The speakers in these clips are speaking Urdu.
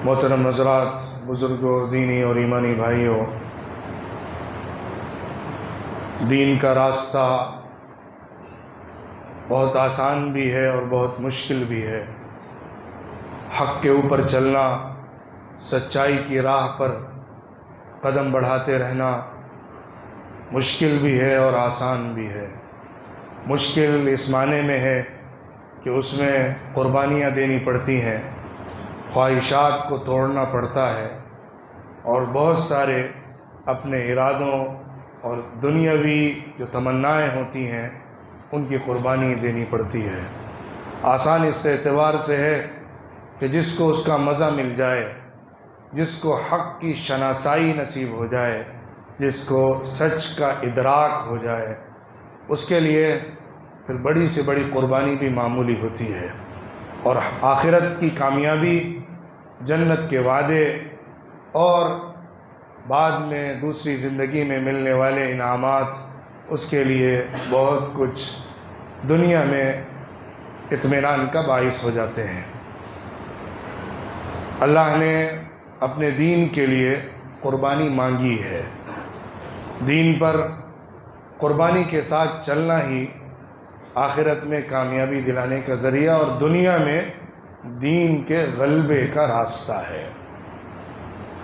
محترم حضرات، بزرگوں، دینی اور ایمانی بھائیوں، دین کا راستہ بہت آسان بھی ہے اور بہت مشکل بھی ہے۔ حق کے اوپر چلنا، سچائی کی راہ پر قدم بڑھاتے رہنا مشکل بھی ہے اور آسان بھی ہے۔ مشکل اس معنی میں ہے کہ اس میں قربانیاں دینی پڑتی ہیں، خواہشات کو توڑنا پڑتا ہے اور بہت سارے اپنے ارادوں اور دنیاوی جو تمنائیں ہوتی ہیں ان کی قربانی دینی پڑتی ہے۔ آسان اس اعتبار سے ہے کہ جس کو اس کا مزہ مل جائے، جس کو حق کی شناسائی نصیب ہو جائے، جس کو سچ کا ادراک ہو جائے، اس کے لیے پھر بڑی سے بڑی قربانی بھی معمولی ہوتی ہے، اور آخرت کی کامیابی، جنت کے وعدے اور بعد میں دوسری زندگی میں ملنے والے انعامات، اس کے لیے بہت کچھ دنیا میں اطمینان کا باعث ہو جاتے ہیں۔ اللہ نے اپنے دین کے لیے قربانی مانگی ہے۔ دین پر قربانی کے ساتھ چلنا ہی آخرت میں کامیابی دلانے کا ذریعہ اور دنیا میں دین کے غلبے کا راستہ ہے۔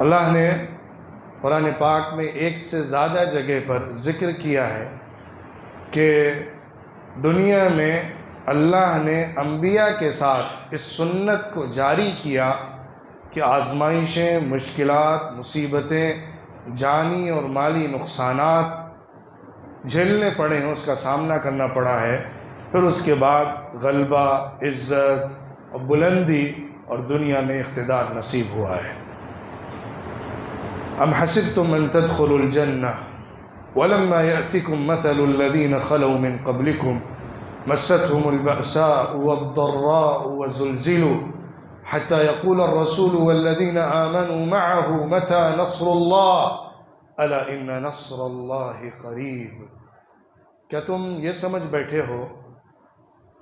اللہ نے قرآن پاک میں ایک سے زیادہ جگہ پر ذکر کیا ہے کہ دنیا میں اللہ نے انبیاء کے ساتھ اس سنت کو جاری کیا کہ آزمائشیں، مشکلات، مصیبتیں، جانی اور مالی نقصانات جھیلنے پڑے ہیں، اس کا سامنا کرنا پڑا ہے، پھر اس کے بعد غلبہ، عزت اور بلندی اور دنیا میں اقتدار نصیب ہوا ہے۔ ام حسبتم ان تدخلوا الجنہ ولما یأتکم مثل الذین خلوا من قبلکم مستهم البأساء والضراء وزلزلوا حتى يقول الرسول والذین آمنوا معه متى نصر اللہ الا ان نصر اللہ قریب۔ کیا تم یہ سمجھ بیٹھے ہو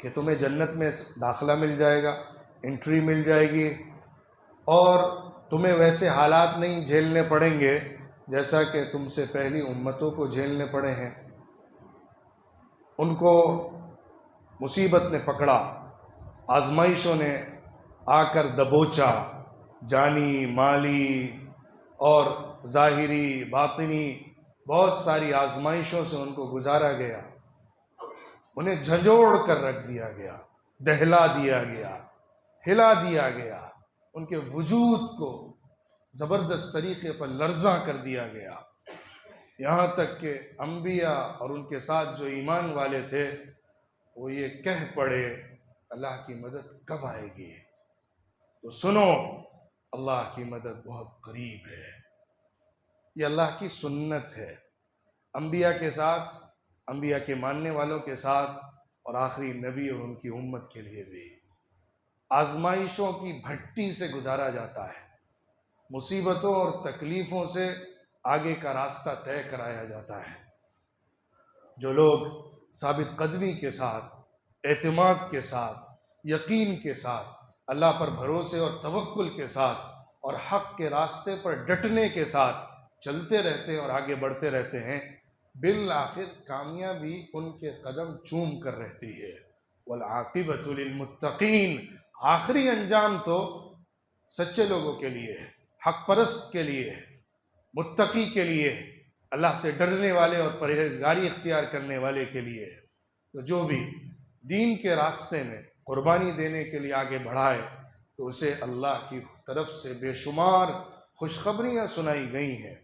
کہ تمہیں جنت میں داخلہ مل جائے گا، انٹری مل جائے گی، اور تمہیں ویسے حالات نہیں جھیلنے پڑیں گے جیسا کہ تم سے پہلی امتوں کو جھیلنے پڑے ہیں؟ ان کو مصیبت نے پکڑا، آزمائشوں نے آ کر دبوچا، جانی، مالی اور ظاہری، باطنی بہت ساری آزمائشوں سے ان کو گزارا گیا، انہیں جھنجھوڑ کر رکھ دیا گیا، دہلا دیا گیا، ہلا دیا گیا، ان کے وجود کو زبردست طریقے پر لرزاں کر دیا گیا، یہاں تک کہ انبیاء اور ان کے ساتھ جو ایمان والے تھے وہ یہ کہہ پڑے اللہ کی مدد کب آئے گی؟ تو سنو، اللہ کی مدد بہت قریب ہے۔ یہ اللہ کی سنت ہے، انبیاء کے ساتھ، انبیاء کے ماننے والوں کے ساتھ، اور آخری نبی اور ان کی امت کے لیے بھی آزمائشوں کی بھٹی سے گزارا جاتا ہے، مصیبتوں اور تکلیفوں سے آگے کا راستہ طے کرایا جاتا ہے۔ جو لوگ ثابت قدمی کے ساتھ، اعتماد کے ساتھ، یقین کے ساتھ، اللہ پر بھروسے اور توکل کے ساتھ اور حق کے راستے پر ڈٹنے کے ساتھ چلتے رہتے ہیں اور آگے بڑھتے رہتے ہیں، بالآخر کامیابی ان کے قدم چوم کر رہتی ہے۔ والعاقبۃ للمتقین، آخری انجام تو سچے لوگوں کے لیے ہے، حق پرست کے لیے ہے، متقی کے لیے ہے، اللہ سے ڈرنے والے اور پرہیزگاری اختیار کرنے والے کے لیے ہے۔ تو جو بھی دین کے راستے میں قربانی دینے کے لیے آگے بڑھائے تو اسے اللہ کی طرف سے بے شمار خوشخبریاں سنائی گئی ہیں۔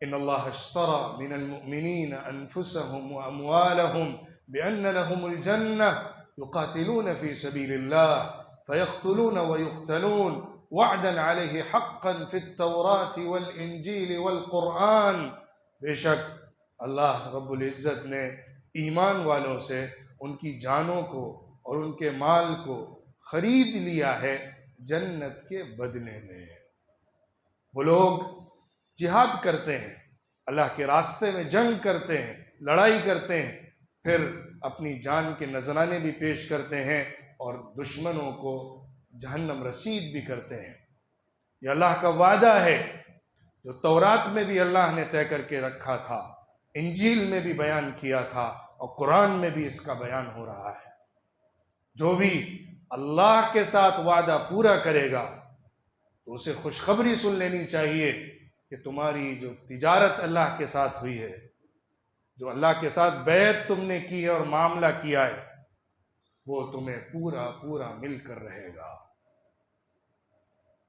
ان اللہ اشترى من المؤمنین انفسهم واموالهم بان لهم الجنہ یقاتلون فی سبیل اللہ فیقتلون ویقتلون وعدا علیہ حقا فی التوراة والانجیل والقرآن۔ بے شک اللہ رب العزت نے ایمان والوں سے ان کی جانوں کو اور ان کے مال کو خرید لیا ہے جنت کے بدلے میں۔ وہ لوگ جہاد کرتے ہیں، اللہ کے راستے میں جنگ کرتے ہیں، لڑائی کرتے ہیں، پھر اپنی جان کے نذرانے بھی پیش کرتے ہیں اور دشمنوں کو جہنم رسید بھی کرتے ہیں۔ یہ اللہ کا وعدہ ہے جو تورات میں بھی اللہ نے طے کر کے رکھا تھا، انجیل میں بھی بیان کیا تھا، اور قرآن میں بھی اس کا بیان ہو رہا ہے۔ جو بھی اللہ کے ساتھ وعدہ پورا کرے گا تو اسے خوشخبری سن لینی چاہیے کہ تمہاری جو تجارت اللہ کے ساتھ ہوئی ہے، جو اللہ کے ساتھ بیعت تم نے کی ہے اور معاملہ کیا ہے، وہ تمہیں پورا پورا مل کر رہے گا۔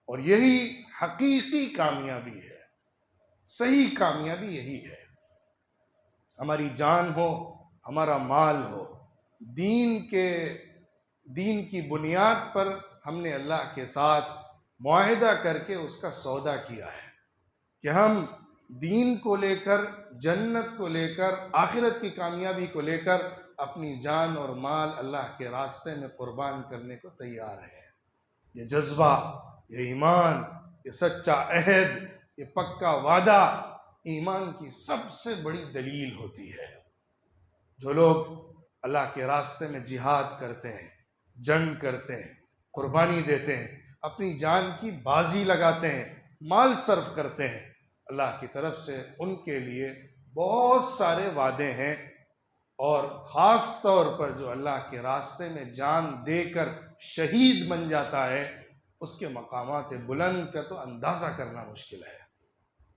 اور یہی حقیقی کامیابی ہے، صحیح کامیابی یہی ہے۔ ہماری جان ہو، ہمارا مال ہو، دین کی بنیاد پر ہم نے اللہ کے ساتھ معاہدہ کر کے اس کا سودا کیا ہے کہ ہم دین کو لے کر، جنت کو لے کر، آخرت کی کامیابی کو لے کر اپنی جان اور مال اللہ کے راستے میں قربان کرنے کو تیار ہیں۔ یہ جذبہ، یہ ایمان، یہ سچا عہد، یہ پکا وعدہ ایمان کی سب سے بڑی دلیل ہوتی ہے۔ جو لوگ اللہ کے راستے میں جہاد کرتے ہیں، جنگ کرتے ہیں، قربانی دیتے ہیں، اپنی جان کی بازی لگاتے ہیں، مال صرف کرتے ہیں، اللہ کی طرف سے ان کے لیے بہت سارے وعدے ہیں، اور خاص طور پر جو اللہ کے راستے میں جان دے کر شہید بن جاتا ہے، اس کے مقامات بلند کا تو اندازہ کرنا مشکل ہے۔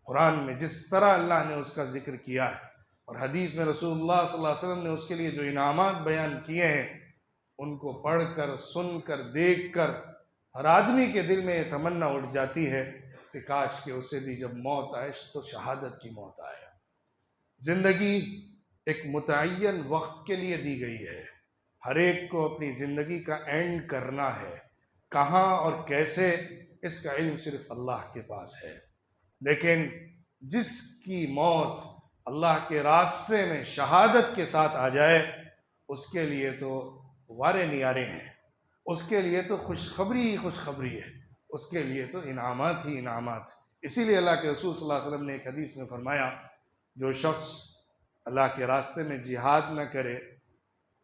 قرآن میں جس طرح اللہ نے اس کا ذکر کیا ہے، اور حدیث میں رسول اللہ صلی اللہ علیہ وسلم نے اس کے لیے جو انعامات بیان کیے ہیں، ان کو پڑھ کر، سن کر، دیکھ کر ہر آدمی کے دل میں یہ تمنا اٹھ جاتی ہے کہ کاش کہ اسے بھی جب موت آئے تو شہادت کی موت آئے۔ زندگی ایک متعین وقت کے لیے دی گئی ہے، ہر ایک کو اپنی زندگی کا اینڈ کرنا ہے، کہاں اور کیسے اس کا علم صرف اللہ کے پاس ہے۔ لیکن جس کی موت اللہ کے راستے میں شہادت کے ساتھ آ جائے، اس کے لیے تو وارے نیارے ہیں، اس کے لیے تو خوشخبری ہی خوشخبری ہے، اس کے لیے تو انعامات ہی انعامات۔ اسی لیے اللہ کے رسول صلی اللہ علیہ وسلم نے ایک حدیث میں فرمایا، جو شخص اللہ کے راستے میں جہاد نہ کرے،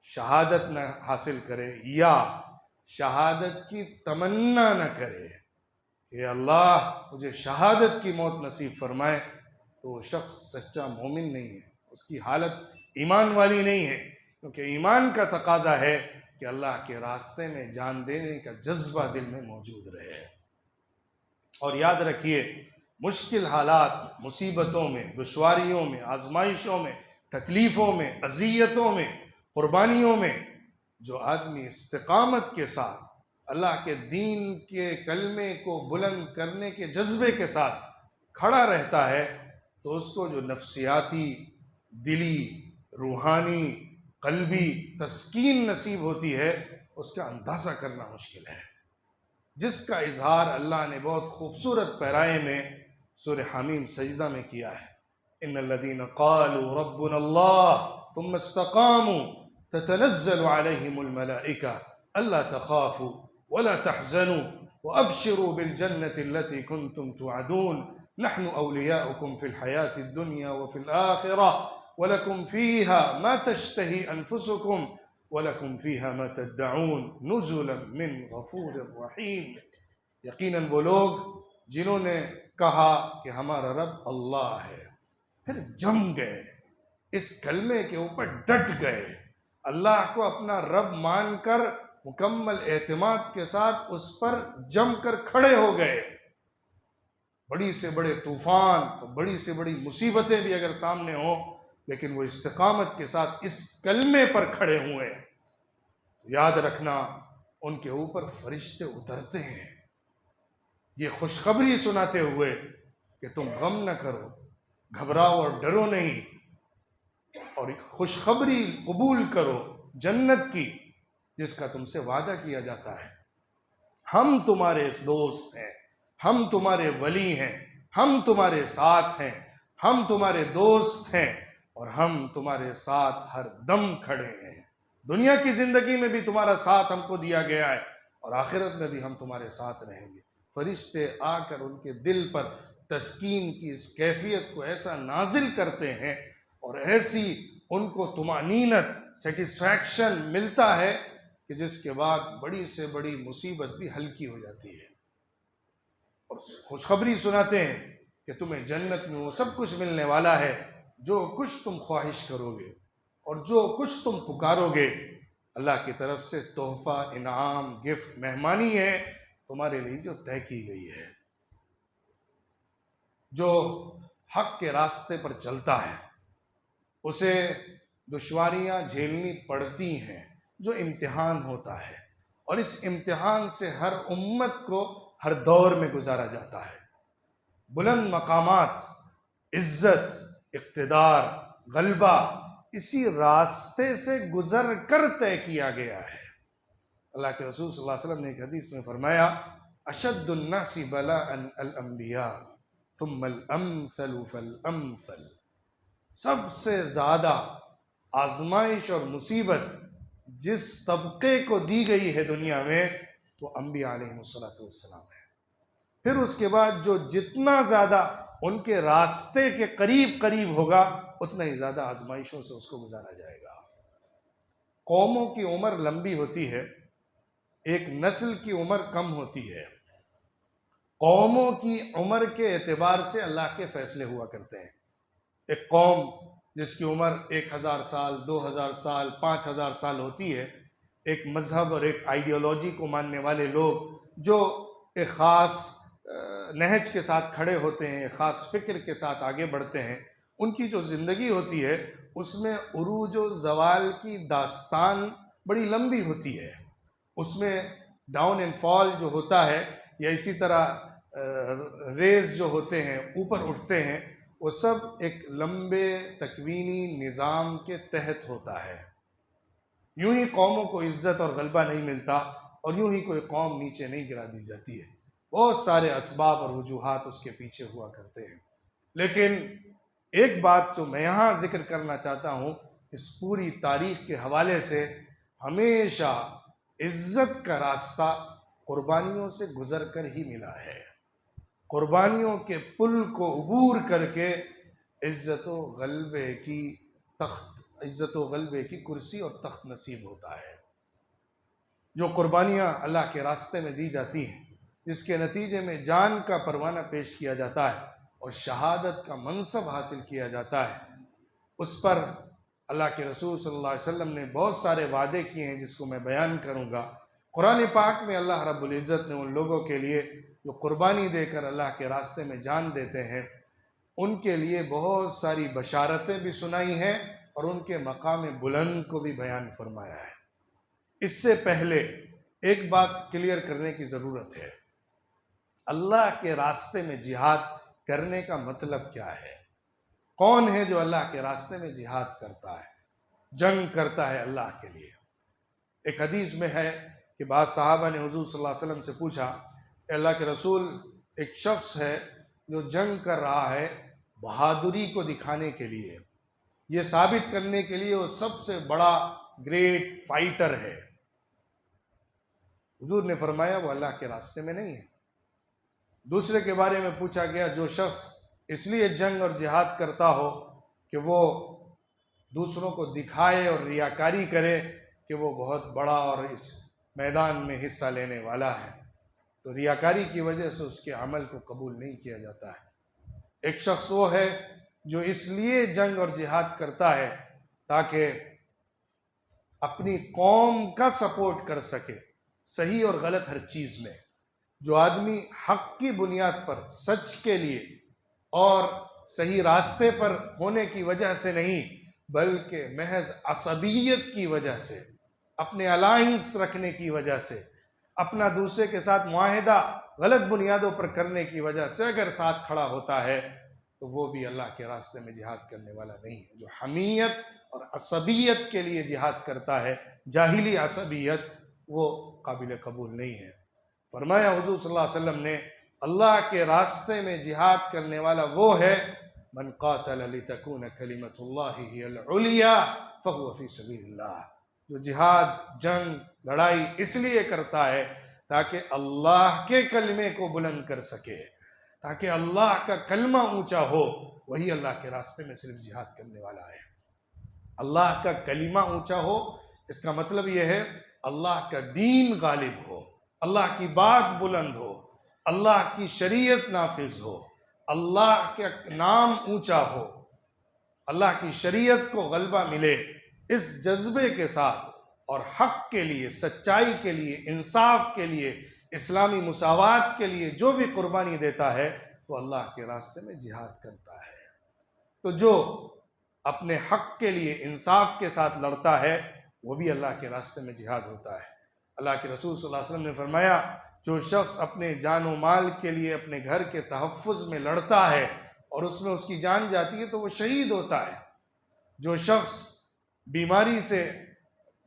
شہادت نہ حاصل کرے، یا شہادت کی تمنا نہ کرے کہ اللہ مجھے شہادت کی موت نصیب فرمائے، تو وہ شخص سچا مومن نہیں ہے، اس کی حالت ایمان والی نہیں ہے، کیونکہ ایمان کا تقاضا ہے کہ اللہ کے راستے میں جان دینے کا جذبہ دل میں موجود رہے۔ اور یاد رکھیے، مشکل حالات، مصیبتوں میں، دشواریوں میں، آزمائشوں میں، تکلیفوں میں، اذیتوں میں، قربانیوں میں جو آدمی استقامت کے ساتھ اللہ کے دین کے کلمے کو بلند کرنے کے جذبے کے ساتھ کھڑا رہتا ہے، تو اس کو جو نفسیاتی، دلی، روحانی، قلبی تسکین نصیب ہوتی ہے، اس کا اندازہ کرنا مشکل ہے، جس کا اظہار اللہ نے بہت خوبصورت پیرائے میں سورہ حمیم سجدہ میں کیا ہے۔ ان الذين قالوا ربنا الله ثم استقاموا تتنزل عليهم الملائكة الا تخافوا ولا تحزنوا وابشروا بالجنة التي كنتم توعدون نحن اولياؤكم في الحياة الدنيا وفي الآخرة ولكم فيها ما تشتهي انفسكم ولكم فيها ما تدعون نزلا من غفور رحیم۔ یقیناً وہ لوگ جنہوں نے کہا کہ ہمارا رب اللہ ہے، پھر جم گئے، اس کلمے کے اوپر ڈٹ گئے، اللہ کو اپنا رب مان کر مکمل اعتماد کے ساتھ اس پر جم کر کھڑے ہو گئے۔ بڑی سے بڑے طوفان، بڑی سے بڑی مصیبتیں بھی اگر سامنے ہوں، لیکن وہ استقامت کے ساتھ اس کلمے پر کھڑے ہوئے ہیں، یاد رکھنا ان کے اوپر فرشتے اترتے ہیں، یہ خوشخبری سناتے ہوئے کہ تم غم نہ کرو، گھبراؤ اور ڈرو نہیں، اور خوشخبری قبول کرو جنت کی جس کا تم سے وعدہ کیا جاتا ہے۔ ہم تمہارے دوست ہیں، ہم تمہارے ولی ہیں، ہم تمہارے ساتھ ہیں، ہم تمہارے دوست ہیں، اور ہم تمہارے ساتھ ہر دم کھڑے ہیں۔ دنیا کی زندگی میں بھی تمہارا ساتھ ہم کو دیا گیا ہے، اور آخرت میں بھی ہم تمہارے ساتھ رہیں گے۔ فرشتے آ کر ان کے دل پر تسکین کی اس کیفیت کو ایسا نازل کرتے ہیں، اور ایسی ان کو طمانینت، سیٹسفیکشن ملتا ہے کہ جس کے بعد بڑی سے بڑی مصیبت بھی ہلکی ہو جاتی ہے۔ اور خوشخبری سناتے ہیں کہ تمہیں جنت میں وہ سب کچھ ملنے والا ہے جو کچھ تم خواہش کرو گے اور جو کچھ تم پکارو گے، اللہ کی طرف سے تحفہ، انعام، گفٹ، مہمانی ہے تمہارے لیے جو طے کی گئی ہے۔ جو حق کے راستے پر چلتا ہے اسے دشواریاں جھیلنی پڑتی ہیں، جو امتحان ہوتا ہے، اور اس امتحان سے ہر امت کو ہر دور میں گزارا جاتا ہے۔ بلند مقامات، عزت، اقتدار، غلبہ اسی راستے سے گزر کر طے کیا گیا ہے۔ اللہ کے رسول صلی اللہ علیہ وسلم نے ایک حدیث میں فرمایا، اشد الناس بلاء الانبیاء ثم الامثل فالامثل، سب سے زیادہ آزمائش اور مصیبت جس طبقے کو دی گئی ہے دنیا میں وہ انبیاء علیہ السلام ہے۔ پھر اس کے بعد جو جتنا زیادہ ان کے راستے کے قریب ہوگا اتنا ہی زیادہ آزمائشوں سے اس کو گزارا جائے گا۔ قوموں کی عمر لمبی ہوتی ہے، ایک نسل کی عمر کم ہوتی ہے۔ قوموں کی عمر کے اعتبار سے اللہ کے فیصلے ہوا کرتے ہیں۔ ایک قوم جس کی عمر 1000 سال، 2000 سال، 5000 سال ہوتی ہے، ایک مذہب اور ایک آئیڈیالوجی کو ماننے والے لوگ جو ایک خاص نہج کے ساتھ کھڑے ہوتے ہیں، ایک خاص فکر کے ساتھ آگے بڑھتے ہیں، ان کی جو زندگی ہوتی ہے اس میں عروج و زوال کی داستان بڑی لمبی ہوتی ہے۔ اس میں ڈاؤن اینڈ فال جو ہوتا ہے، یا اسی طرح ریز جو ہوتے ہیں، اوپر اٹھتے ہیں، وہ سب ایک لمبے تکوینی نظام کے تحت ہوتا ہے۔ یوں ہی قوموں کو عزت اور غلبہ نہیں ملتا، اور یوں ہی کوئی قوم نیچے نہیں گرا دی جاتی ہے۔ بہت سارے اسباب اور وجوہات اس کے پیچھے ہوا کرتے ہیں۔ لیکن ایک بات جو میں یہاں ذکر کرنا چاہتا ہوں، اس پوری تاریخ کے حوالے سے ہمیشہ عزت کا راستہ قربانیوں سے گزر کر ہی ملا ہے۔ قربانیوں کے پل کو عبور کر کے عزت و غلبے کی کرسی اور تخت نصیب ہوتا ہے۔ جو قربانیاں اللہ کے راستے میں دی جاتی ہیں، جس کے نتیجے میں جان کا پروانہ پیش کیا جاتا ہے اور شہادت کا منصب حاصل کیا جاتا ہے، اس پر اللہ کے رسول صلی اللہ علیہ وسلم نے بہت سارے وعدے کیے ہیں جس کو میں بیان کروں گا۔ قرآن پاک میں اللہ رب العزت نے ان لوگوں کے لیے جو قربانی دے کر اللہ کے راستے میں جان دیتے ہیں، ان کے لیے بہت ساری بشارتیں بھی سنائی ہیں اور ان کے مقام بلند کو بھی بیان فرمایا ہے۔ اس سے پہلے ایک بات کلیئر کرنے کی ضرورت ہے، اللہ کے راستے میں جہاد کرنے کا مطلب کیا ہے؟ کون ہے جو اللہ کے راستے میں جہاد کرتا ہے، جنگ کرتا ہے اللہ کے لیے؟ ایک حدیث میں ہے کہ بعض صحابہ نے حضور صلی اللہ علیہ وسلم سے پوچھا، اے اللہ کے رسول، ایک شخص ہے جو جنگ کر رہا ہے بہادری کو دکھانے کے لیے، یہ ثابت کرنے کے لیے وہ سب سے بڑا گریٹ فائٹر ہے۔ حضور نے فرمایا وہ اللہ کے راستے میں نہیں ہے۔ دوسرے کے بارے میں پوچھا گیا، جو شخص اس لیے جنگ اور جہاد کرتا ہو کہ وہ دوسروں کو دکھائے اور ریاکاری کرے کہ وہ بہت بڑا اور اس میدان میں حصہ لینے والا ہے، تو ریاکاری کی وجہ سے اس کے عمل کو قبول نہیں کیا جاتا ہے۔ ایک شخص وہ ہے جو اس لیے جنگ اور جہاد کرتا ہے تاکہ اپنی قوم کا سپورٹ کر سکے صحیح اور غلط ہر چیز میں۔ جو آدمی حق کی بنیاد پر، سچ کے لیے اور صحیح راستے پر ہونے کی وجہ سے نہیں بلکہ محض عصبیت کی وجہ سے، اپنے الائنس رکھنے کی وجہ سے، اپنا دوسرے کے ساتھ معاہدہ غلط بنیادوں پر کرنے کی وجہ سے اگر ساتھ کھڑا ہوتا ہے تو وہ بھی اللہ کے راستے میں جہاد کرنے والا نہیں ہے۔ جو حمیت اور عصبیت کے لیے جہاد کرتا ہے، جاہلی عصبیت، وہ قابل قبول نہیں ہے۔ فرمایا حضور صلی اللہ علیہ وسلم نے، اللہ کے راستے میں جہاد کرنے والا وہ ہے من قاتل لتکون کلمۃ اللہ ہی العلیٰ فہو فی سبیل اللہ، جو جہاد، جنگ، لڑائی اس لیے کرتا ہے تاکہ اللہ کے کلمے کو بلند کر سکے، تاکہ اللہ کا کلمہ اونچا ہو، وہی اللہ کے راستے میں صرف جہاد کرنے والا ہے۔ اللہ کا کلمہ اونچا ہو، اس کا مطلب یہ ہے اللہ کا دین غالب ہو، اللہ کی بات بلند ہو، اللہ کی شریعت نافذ ہو، اللہ کا نام اونچا ہو، اللہ کی شریعت کو غلبہ ملے، اس جذبے کے ساتھ اور حق کے لیے، سچائی کے لیے، انصاف کے لیے، اسلامی مساوات کے لیے جو بھی قربانی دیتا ہے وہ اللہ کے راستے میں جہاد کرتا ہے۔ تو جو اپنے حق کے لیے انصاف کے ساتھ لڑتا ہے وہ بھی اللہ کے راستے میں جہاد ہوتا ہے۔ اللہ کے رسول صلی اللہ علیہ وسلم نے فرمایا، جو شخص اپنے جان و مال کے لیے اپنے گھر کے تحفظ میں لڑتا ہے اور اس میں اس کی جان جاتی ہے تو وہ شہید ہوتا ہے۔ جو شخص بیماری سے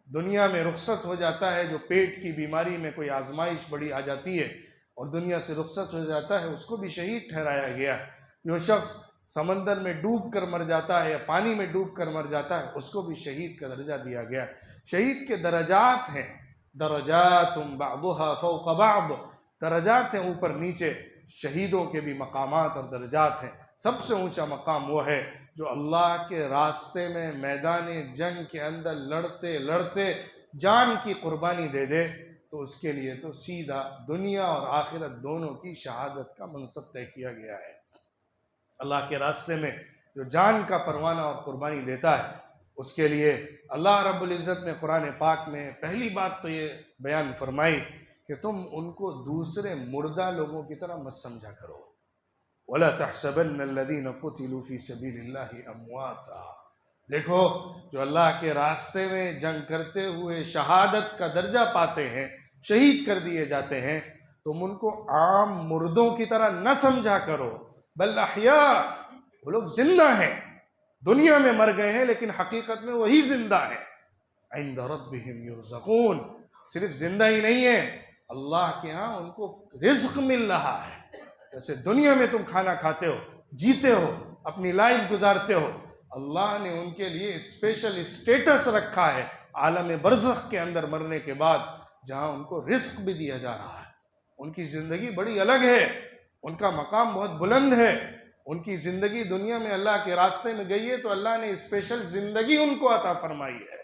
دنیا میں رخصت ہو جاتا ہے، جو پیٹ کی بیماری میں کوئی آزمائش بڑی آ جاتی ہے اور دنیا سے رخصت ہو جاتا ہے، اس کو بھی شہید ٹھہرایا گیا۔ جو شخص سمندر میں ڈوب کر مر جاتا ہے یا پانی میں ڈوب کر مر جاتا ہے، اس کو بھی شہید کا درجہ دیا گیا۔ شہید کے درجات ہیں، درجات بعضها فوق بعض، درجات ہیں اوپر نیچے، شہیدوں کے بھی مقامات اور درجات ہیں۔ سب سے اونچا مقام وہ ہے جو اللہ کے راستے میں میدان جنگ کے اندر لڑتے لڑتے جان کی قربانی دے دے، تو اس کے لیے تو سیدھا دنیا اور آخرت دونوں کی شہادت کا منصب طے کیا گیا ہے۔ اللہ کے راستے میں جو جان کا پروانہ اور قربانی دیتا ہے اس کے لیے اللہ رب العزت نے قرآن پاک میں پہلی بات تو یہ بیان فرمائی کہ تم ان کو دوسرے مردہ لوگوں کی طرح مت سمجھا کرو۔ وَلَا تَحْسَبَنَّ الَّذِينَ قُتِلُوا فِي سَبِيلِ اللَّهِ أَمْوَاتًا، دیکھو جو اللہ کے راستے میں جنگ کرتے ہوئے شہادت کا درجہ پاتے ہیں، شہید کر دیے جاتے ہیں، تم ان کو عام مردوں کی طرح نہ سمجھا کرو، بل احیاء، وہ لوگ زندہ ہیں، دنیا میں مر گئے ہیں لیکن حقیقت میں وہی زندہ ہیں۔ عند ربهم يرزقون، صرف زندہ ہی نہیں ہے، اللہ کے ہاں ان کو رزق مل رہا ہے۔ جیسے دنیا میں تم کھانا کھاتے ہو، جیتے ہو، اپنی لائف گزارتے ہو، اللہ نے ان کے لیے اسپیشل اسٹیٹس رکھا ہے عالم برزخ کے اندر مرنے کے بعد، جہاں ان کو رزق بھی دیا جا رہا ہے۔ ان کی زندگی بڑی الگ ہے، ان کا مقام بہت بلند ہے۔ ان کی زندگی دنیا میں اللہ کے راستے میں گئی ہے تو اللہ نے اسپیشل زندگی ان کو عطا فرمائی ہے۔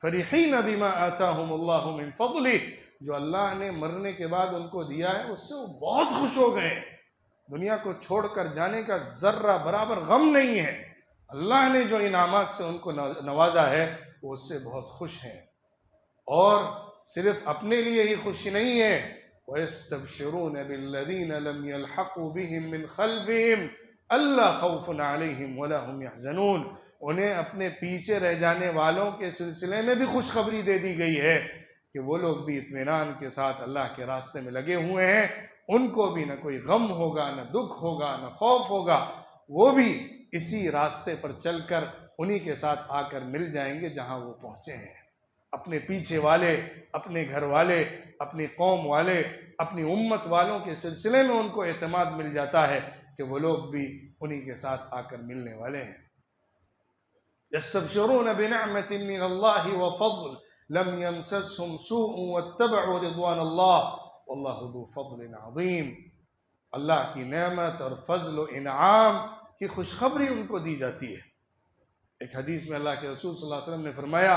فرحین بما آتاہم اللہ من فضلہ، جو اللہ نے مرنے کے بعد ان کو دیا ہے اس سے وہ بہت خوش ہو گئے، دنیا کو چھوڑ کر جانے کا ذرہ برابر غم نہیں ہے۔ اللہ نے جو انعامات سے ان کو نوازا ہے وہ اس سے بہت خوش ہیں، اور صرف اپنے لیے ہی خوشی نہیں ہے، وَيَسْتَبْشِرُونَ بِالَّذِينَ لَمْ يَلْحَقُوا بِهِمْ مِنْ خَلْفِهِمْ أَلَّا خَوْفٌ عَلَيْهِمْ وَلَا هُمْ يَحْزَنُونَ، انہیں اپنے پیچھے رہ جانے والوں کے سلسلے میں بھی خوشخبری دے دی گئی ہے کہ وہ لوگ بھی اطمینان کے ساتھ اللہ کے راستے میں لگے ہوئے ہیں، ان کو بھی نہ کوئی غم ہوگا، نہ دکھ ہوگا، نہ خوف ہوگا، وہ بھی اسی راستے پر چل کر انہی کے ساتھ آ کر مل جائیں گے جہاں وہ پہنچے ہیں۔ اپنے پیچھے والے، اپنے گھر والے، اپنی قوم والے، اپنی امت والوں کے سلسلے میں ان کو اعتماد مل جاتا ہے کہ وہ لوگ بھی انہی کے ساتھ آ کر ملنے والے ہیں۔ يَسْتَبْشِرُونَ بِنِعْمَةٍ مِّنَ اللَّهِ وَفَضْلٍ لَمْ يَمْسَسْهُمْ سُوءٌ وَاتَّبَعُوا رِضْوَانَ اللَّهِ وَاللَّهُ ذُو فَضْلٍ عَظِيمٍ، اللہ کی نعمت اور فضل و انعام کی خوشخبری ان کو دی جاتی ہے۔ ایک حدیث میں اللہ کے رسول صلی اللہ علیہ وسلم نے فرمایا،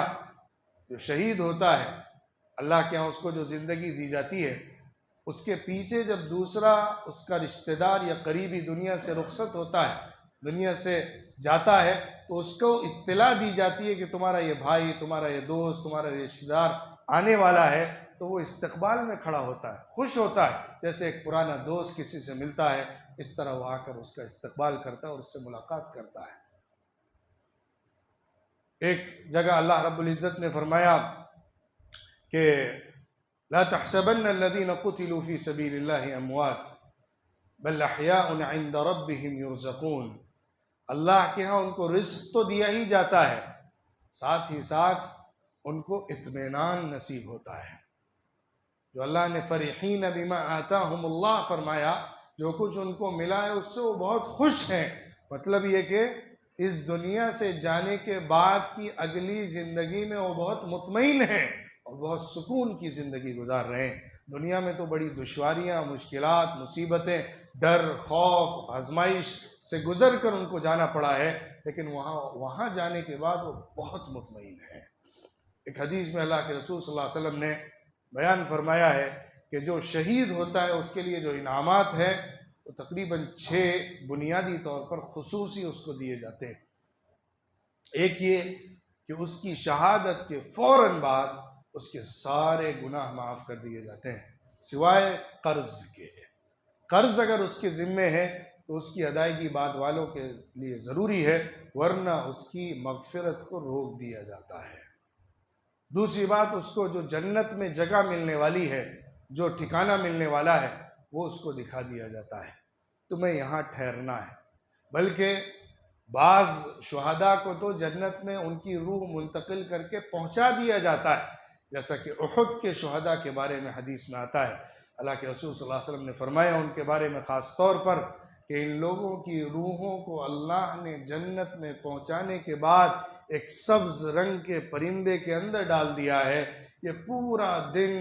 جو شہید ہوتا ہے اللہ کے ہاں اس کو جو زندگی دی جاتی ہے، اس کے پیچھے جب دوسرا اس کا رشتہ دار یا قریبی دنیا سے رخصت ہوتا ہے، دنیا سے جاتا ہے، تو اس کو اطلاع دی جاتی ہے کہ تمہارا یہ بھائی، تمہارا یہ دوست، تمہارا رشتہ دار آنے والا ہے، تو وہ استقبال میں کھڑا ہوتا ہے، خوش ہوتا ہے، جیسے ایک پرانا دوست کسی سے ملتا ہے اس طرح وہ آ کر اس کا استقبال کرتا ہے اور اس سے ملاقات کرتا ہے۔ ایک جگہ اللہ رب العزت نے فرمایا کہ لا تحسبن الذين قتلوا في سبيل الله اموات بل احياء عند ربهم يرزقون، اللہ کے ہاں ان کو رزق تو دیا ہی جاتا ہے، ساتھ ہی ساتھ ان کو اطمینان نصیب ہوتا ہے۔ جو اللہ نے فرحین بما آتاہم اللہ فرمایا، جو کچھ ان کو ملا ہے اس سے وہ بہت خوش ہیں، مطلب یہ کہ اس دنیا سے جانے کے بعد کی اگلی زندگی میں وہ بہت مطمئن ہیں اور بہت سکون کی زندگی گزار رہے ہیں۔ دنیا میں تو بڑی دشواریاں، مشکلات، مصیبتیں، ڈر، خوف، آزمائش سے گزر کر ان کو جانا پڑا ہے، لیکن وہاں جانے کے بعد وہ بہت مطمئن ہیں۔ ایک حدیث میں اللہ کے رسول صلی اللہ علیہ وسلم نے بیان فرمایا ہے کہ جو شہید ہوتا ہے اس کے لیے جو انعامات ہیں وہ تقریباً 6 بنیادی طور پر خصوصی اس کو دیے جاتے ہیں۔ ایک یہ کہ اس کی شہادت کے فوراً بعد اس کے سارے گناہ معاف کر دیے جاتے ہیں سوائے قرض کے۔ قرض اگر اس کے ذمے ہے تو اس کی ادائیگی بعد والوں کے لیے ضروری ہے، ورنہ اس کی مغفرت کو روک دیا جاتا ہے۔ دوسری بات، اس کو جو جنت میں جگہ ملنے والی ہے، جو ٹھکانہ ملنے والا ہے، وہ اس کو دکھا دیا جاتا ہے، تمہیں یہاں ٹھہرنا ہے۔ بلکہ بعض شہداء کو تو جنت میں ان کی روح منتقل کر کے پہنچا دیا جاتا ہے، جیسا کہ احد کے شہداء کے بارے میں حدیث میں آتا ہے۔ اللہ کے رسول صلی اللہ علیہ وسلم نے فرمایا ان کے بارے میں خاص طور پر کہ ان لوگوں کی روحوں کو اللہ نے جنت میں پہنچانے کے بعد ایک سبز رنگ کے پرندے کے اندر ڈال دیا ہے، یہ پورا دن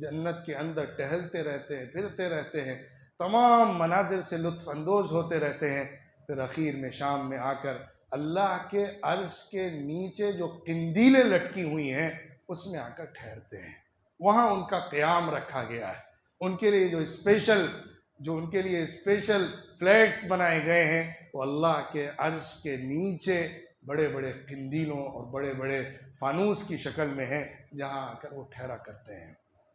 جنت کے اندر ٹہلتے رہتے ہیں، پھرتے رہتے ہیں، تمام مناظر سے لطف اندوز ہوتے رہتے ہیں، پھر اخیر میں شام میں آ کر اللہ کے عرش کے نیچے جو قندیلیں لٹکی ہوئی ہیں اس میں آ کر ٹھہرتے ہیں۔ وہاں ان کا قیام رکھا گیا ہے، ان کے لیے جو ان کے لیے اسپیشل فلیٹس بنائے گئے ہیں وہ اللہ کے عرش کے نیچے بڑے بڑے قندیلوں اور بڑے بڑے فانوس کی شکل میں ہیں، جہاں آ کر وہ ٹھہرا کرتے ہیں۔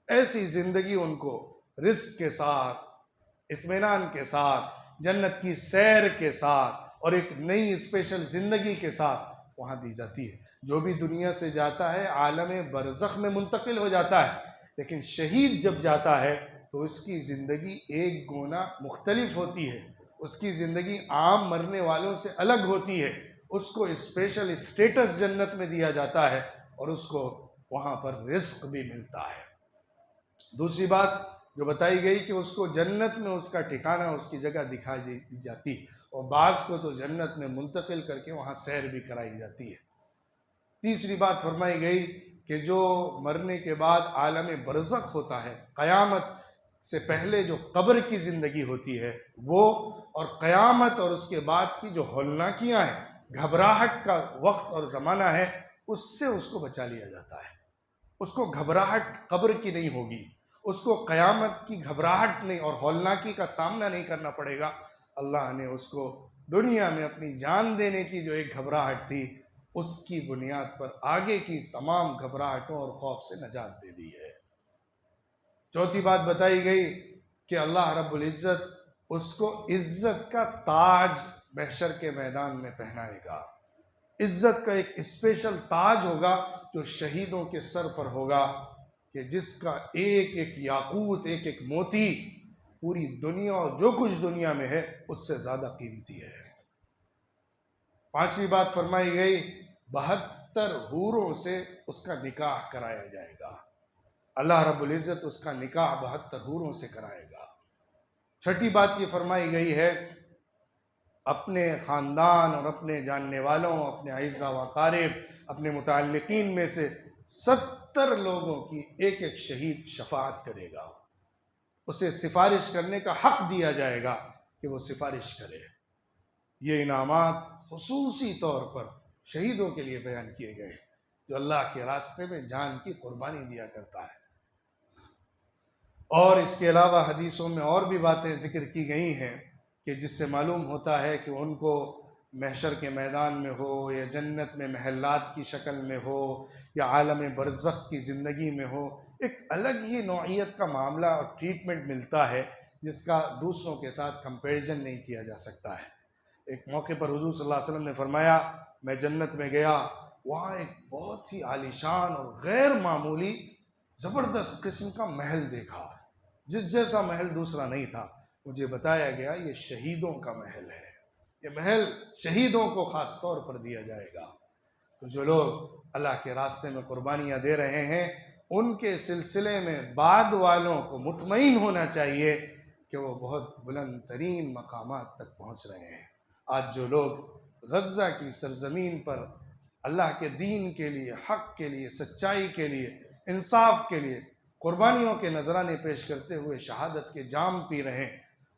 ایسی زندگی ان کو رزق کے ساتھ، اطمینان کے ساتھ، جنت کی سیر کے ساتھ اور ایک نئی اسپیشل زندگی کے ساتھ وہاں دی جاتی ہے۔ جو بھی دنیا سے جاتا ہے عالم برزخ میں منتقل ہو جاتا ہے، لیکن شہید جب جاتا ہے تو اس کی زندگی ایک گونا مختلف ہوتی ہے، اس کی زندگی عام مرنے والوں سے الگ ہوتی ہے، اس کو اسپیشل اسٹیٹس جنت میں دیا جاتا ہے اور اس کو وہاں پر رزق بھی ملتا ہے۔ دوسری بات جو بتائی گئی کہ اس کو جنت میں اس کا ٹھکانہ، اس کی جگہ دکھا دی جاتی، اور بعض کو تو جنت میں منتقل کر کے وہاں سیر بھی کرائی جاتی ہے۔ تیسری بات فرمائی گئی کہ جو مرنے کے بعد عالم برزخ ہوتا ہے، قیامت سے پہلے جو قبر کی زندگی ہوتی ہے وہ، اور قیامت اور اس کے بعد کی جو ہولناکیاں ہیں، گھبراہٹ کا وقت اور زمانہ ہے، اس سے اس کو بچا لیا جاتا ہے۔ اس کو گھبراہٹ قبر کی نہیں ہوگی، اس کو قیامت کی گھبراہٹ نہیں اور ہولناکی کا سامنا نہیں کرنا پڑے گا۔ اللہ نے اس کو دنیا میں اپنی جان دینے کی جو ایک گھبراہٹ تھی، اس کی بنیاد پر آگے کی تمام گھبراہٹوں اور خوف سے نجات دے دی ہے۔ چوتھی بات بتائی گئی کہ اللہ رب العزت اس کو عزت کا تاج محشر کے میدان میں پہنائے گا۔ عزت کا ایک اسپیشل تاج ہوگا جو شہیدوں کے سر پر ہوگا، کہ جس کا ایک ایک یاقوت، ایک ایک موتی پوری دنیا اور جو کچھ دنیا میں ہے اس سے زیادہ قیمتی ہے۔ پانچویں بات فرمائی گئی 72 حوروں سے اس کا نکاح کرایا جائے گا۔ اللہ رب العزت اس کا نکاح 72 حوروں سے کرائے گا۔ چھٹی بات یہ فرمائی گئی ہے اپنے خاندان اور اپنے جاننے والوں، اپنے اعزاء و اقارب، اپنے متعلقین میں سے 70 لوگوں کی ایک ایک شہید شفاعت کرے گا، اسے سفارش کرنے کا حق دیا جائے گا کہ وہ سفارش کرے۔ یہ انعامات خصوصی طور پر شہیدوں کے لیے بیان کیے گئے جو اللہ کے راستے میں جان کی قربانی دیا کرتا ہے۔ اور اس کے علاوہ حدیثوں میں اور بھی باتیں ذکر کی گئی ہیں کہ جس سے معلوم ہوتا ہے کہ ان کو محشر کے میدان میں ہو یا جنت میں محلات کی شکل میں ہو یا عالم برزخ کی زندگی میں ہو، ایک الگ ہی نوعیت کا معاملہ اور ٹریٹمنٹ ملتا ہے جس کا دوسروں کے ساتھ کمپیریزن نہیں کیا جا سکتا ہے۔ ایک موقع پر حضور صلی اللہ علیہ وسلم نے فرمایا میں جنت میں گیا، وہاں ایک بہت ہی عالیشان اور غیر معمولی زبردست قسم کا محل دیکھا، جس جیسا محل دوسرا نہیں تھا۔ مجھے بتایا گیا یہ شہیدوں کا محل ہے، یہ محل شہیدوں کو خاص طور پر دیا جائے گا۔ تو جو لوگ اللہ کے راستے میں قربانیاں دے رہے ہیں ان کے سلسلے میں بعد والوں کو مطمئن ہونا چاہیے کہ وہ بہت بلند ترین مقامات تک پہنچ رہے ہیں۔ آج جو لوگ غزہ کی سرزمین پر اللہ کے دین کے لیے، حق کے لیے، سچائی کے لیے، انصاف کے لیے قربانیوں کے نذرانے پیش کرتے ہوئے شہادت کے جام پی رہے ہیں،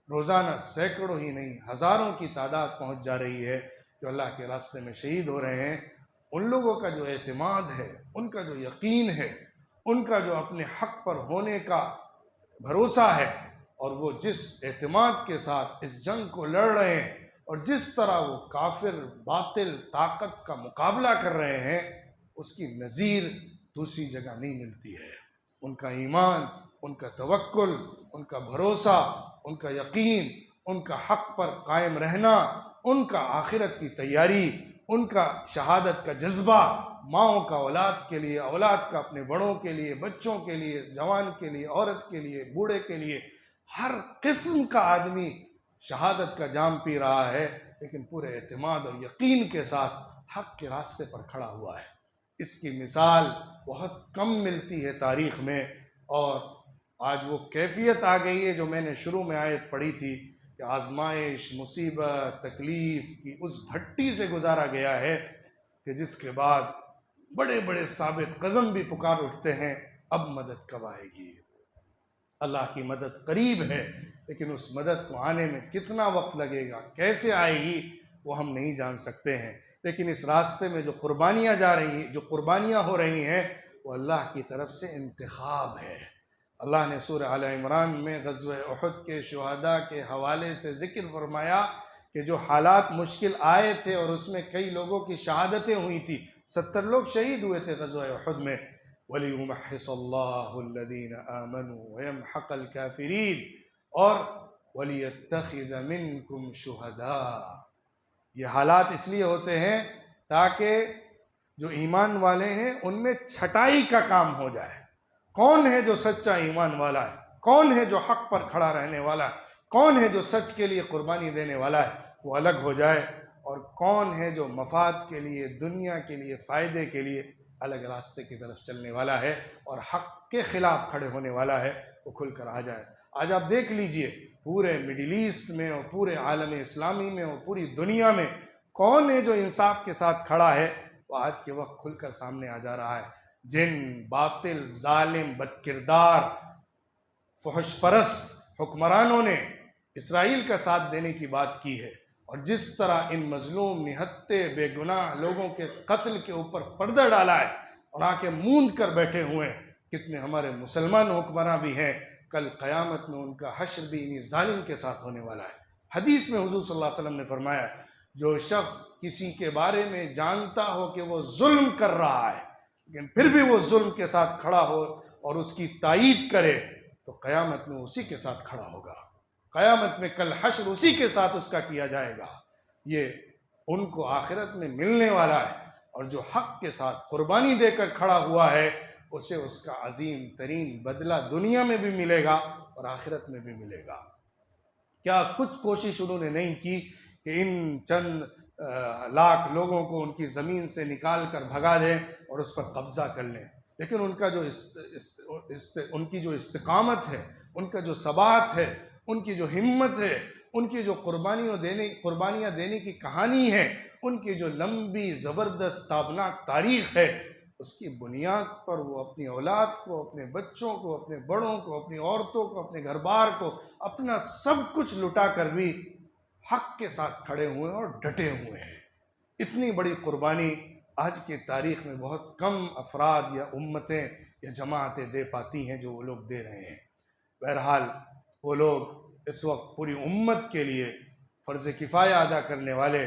روزانہ سینکڑوں ہی نہیں ہزاروں کی تعداد پہنچ جا رہی ہے جو اللہ کے راستے میں شہید ہو رہے ہیں، ان لوگوں کا جو اعتماد ہے، ان کا جو یقین ہے، ان کا جو اپنے حق پر ہونے کا بھروسہ ہے، اور وہ جس اعتماد کے ساتھ اس جنگ کو لڑ رہے ہیں اور جس طرح وہ کافر باطل طاقت کا مقابلہ کر رہے ہیں، اس کی نظیر دوسری جگہ نہیں ملتی ہے۔ ان کا ایمان، ان کا توکل، ان کا بھروسہ، ان کا یقین، ان کا حق پر قائم رہنا، ان کا آخرت کی تیاری، ان کا شہادت کا جذبہ، ماؤں کا اولاد کے لیے، اولاد کا اپنے بڑوں کے لیے، بچوں کے لیے، جوان کے لیے، عورت کے لیے، بوڑھے کے لیے، ہر قسم کا آدمی شہادت کا جام پی رہا ہے، لیکن پورے اعتماد اور یقین کے ساتھ حق کے راستے پر کھڑا ہوا ہے۔ اس کی مثال بہت کم ملتی ہے تاریخ میں، اور آج وہ کیفیت آ گئی ہے جو میں نے شروع میں آیت پڑھی تھی کہ آزمائش، مصیبت، تکلیف کی اس بھٹی سے گزارا گیا ہے کہ جس کے بعد بڑے بڑے ثابت قدم بھی پکار اٹھتے ہیں، اب مدد کب آئے گی؟ اللہ کی مدد قریب ہے، لیکن اس مدد کو آنے میں کتنا وقت لگے گا، کیسے آئے گی، وہ ہم نہیں جان سکتے ہیں۔ لیکن اس راستے میں جو قربانیاں جا رہی ہیں، جو قربانیاں ہو رہی ہیں، وہ اللہ کی طرف سے انتخاب ہے۔ اللہ نے سورہ آل عمران میں غزوہ احد کے شہداء کے حوالے سے ذکر فرمایا کہ جو حالات مشکل آئے تھے اور اس میں کئی لوگوں کی شہادتیں ہوئی تھی، 70 لوگ شہید ہوئے تھے غزوہ احد میں۔ وَلِيُمَحِّصَ اللَّهُ الَّذِينَ آمَنُوا وَيَمْحَقَ الْكَافِرِينَ اور وَلِيَتَّخِذَ مِنْكُمْ شُهَدَاءَ۔ یہ حالات اس لیے ہوتے ہیں تاکہ جو ایمان والے ہیں ان میں چھٹائی کا کام ہو جائے۔ کون ہے جو سچا ایمان والا ہے؟ کون ہے جو حق پر کھڑا رہنے والا ہے؟ کون ہے جو سچ کے لیے قربانی دینے والا ہے؟ وہ الگ ہو جائے، اور کون ہے جو مفاد کے لیے، دنیا کے لیے، فائدے کے لیے الگ راستے کی طرف چلنے والا ہے اور حق کے خلاف کھڑے ہونے والا ہے، وہ کھل کر آ جائے۔ آج آپ دیکھ لیجئے پورے مڈل ایسٹ میں اور پورے عالم اسلامی میں اور پوری دنیا میں کون ہے جو انصاف کے ساتھ کھڑا ہے، وہ آج کے وقت کھل کر سامنے آ جا رہا ہے۔ جن باطل، ظالم، بدکردار، فحش پرست حکمرانوں نے اسرائیل کا ساتھ دینے کی بات کی ہے، اور جس طرح ان مظلوم، نہتے، بے گناہ لوگوں کے قتل کے اوپر پردہ ڈالا ہے اور آنکھیں موند کر بیٹھے ہوئے ہیں، کتنے ہمارے مسلمان حکمراں بھی ہیں، کل قیامت میں ان کا حشر بھی انہی ظالم کے ساتھ ہونے والا ہے۔ حدیث میں حضور صلی اللہ علیہ وسلم نے فرمایا، جو شخص کسی کے بارے میں جانتا ہو کہ وہ ظلم کر رہا ہے لیکن پھر بھی وہ ظلم کے ساتھ کھڑا ہو اور اس کی تائید کرے، تو قیامت میں اسی کے ساتھ کھڑا ہوگا، قیامت میں کل حشر اسی کے ساتھ اس کا کیا جائے گا۔ یہ ان کو آخرت میں ملنے والا ہے، اور جو حق کے ساتھ قربانی دے کر کھڑا ہوا ہے اسے اس کا عظیم ترین بدلہ دنیا میں بھی ملے گا اور آخرت میں بھی ملے گا۔ کیا کچھ کوشش انہوں نے نہیں کی کہ ان چند لاکھ لوگوں کو ان کی زمین سے نکال کر بھگا دیں اور اس پر قبضہ کر لیں، لیکن ان کا جو ان کی جو استقامت ہے، ان کا جو ثبات ہے، ان کی جو ہمت ہے، ان کی جو قربانیاں دینے کی کہانی ہے، ان کی جو لمبی زبردست تابناک تاریخ ہے، اس کی بنیاد پر وہ اپنی اولاد کو، اپنے بچوں کو، اپنے بڑوں کو، اپنی عورتوں کو، اپنے گھر بار کو، اپنا سب کچھ لٹا کر بھی حق کے ساتھ کھڑے ہوئے اور ڈٹے ہوئے ہیں۔ اتنی بڑی قربانی آج کی تاریخ میں بہت کم افراد یا امتیں یا جماعتیں دے پاتی ہیں جو وہ لوگ دے رہے ہیں۔ بہرحال وہ لوگ اس وقت پوری امت کے لیے فرض کفایہ ادا کرنے والے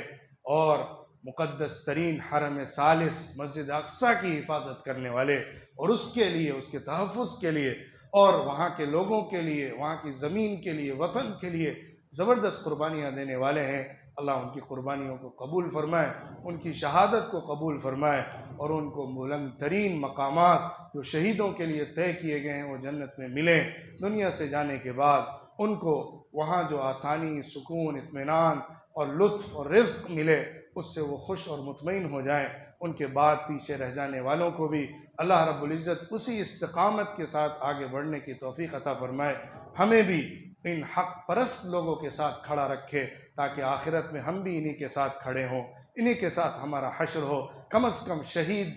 اور مقدس ترین حرم ثالث مسجد اقصیٰ کی حفاظت کرنے والے، اور اس کے لیے، اس کے تحفظ کے لیے اور وہاں کے لوگوں کے لیے، وہاں کی زمین کے لیے، وطن کے لیے زبردست قربانیاں دینے والے ہیں۔ اللہ ان کی قربانیوں کو قبول فرمائے، ان کی شہادت کو قبول فرمائے، اور ان کو بلند ترین مقامات جو شہیدوں کے لیے طے کیے گئے ہیں وہ جنت میں ملیں۔ دنیا سے جانے کے بعد ان کو وہاں جو آسانی، سکون، اطمینان اور لطف اور رزق ملے، اس سے وہ خوش اور مطمئن ہو جائیں۔ ان کے بعد پیچھے رہ جانے والوں کو بھی اللہ رب العزت اسی استقامت کے ساتھ آگے بڑھنے کی توفیق عطا فرمائے۔ ہمیں بھی ان حق پرست لوگوں کے ساتھ کھڑا رکھے تاکہ آخرت میں ہم بھی انہی کے ساتھ کھڑے ہوں، انہی کے ساتھ ہمارا حشر ہو۔ کم از کم شہید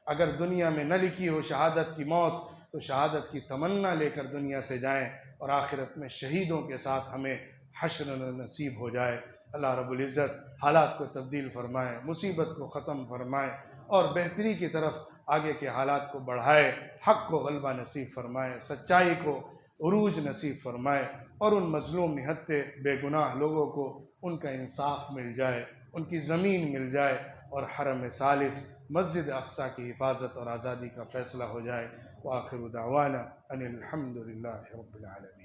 اگر دنیا میں نہ لکھی ہو شہادت کی موت، تو شہادت کی تمنا لے کر دنیا سے جائیں، اور آخرت میں شہیدوں کے ساتھ ہمیں حشر نصیب ہو جائے۔ اللہ رب العزت حالات کو تبدیل فرمائے، مصیبت کو ختم فرمائے، اور بہتری کی طرف آگے کے حالات کو بڑھائے، حق کو غلبہ نصیب فرمائے، سچائی کو عروج نصیب فرمائے، اور ان مظلوم نہتے بے گناہ لوگوں کو ان کا انصاف مل جائے، ان کی زمین مل جائے، اور حرم ثالث مسجد اقصیٰ کی حفاظت اور آزادی کا فیصلہ ہو جائے۔ وآخر دعوانا ان الحمد للہ رب العالمین۔